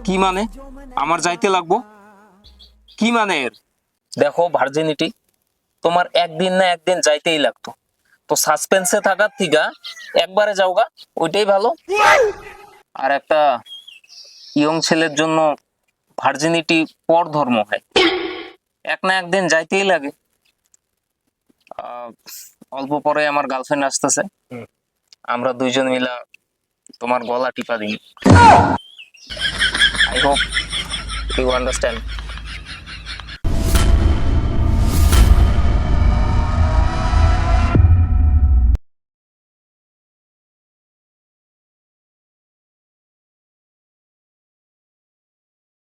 কি মানে আমার যাইতে লাগবো? কি মানে এর? দেখো ভার্জিনিটি, তোমার একদিন না একদিন যাইতেই লাগতো, তো সাসপেন্সে থাকার থিকা একবারে যাওগা, ওইটাই ভালো। আর একটা ইয়ং ছেলের জন্য ভার্জিনিটি পর ধর্ম হয়, এক না একদিন যাইতেই লাগে। আহ, অল্প পরে আমার গার্লফ্রেন্ড আসতেছে, আমরা দুইজন মিলা তোমার গলা টিপা দিই। I hope you understand.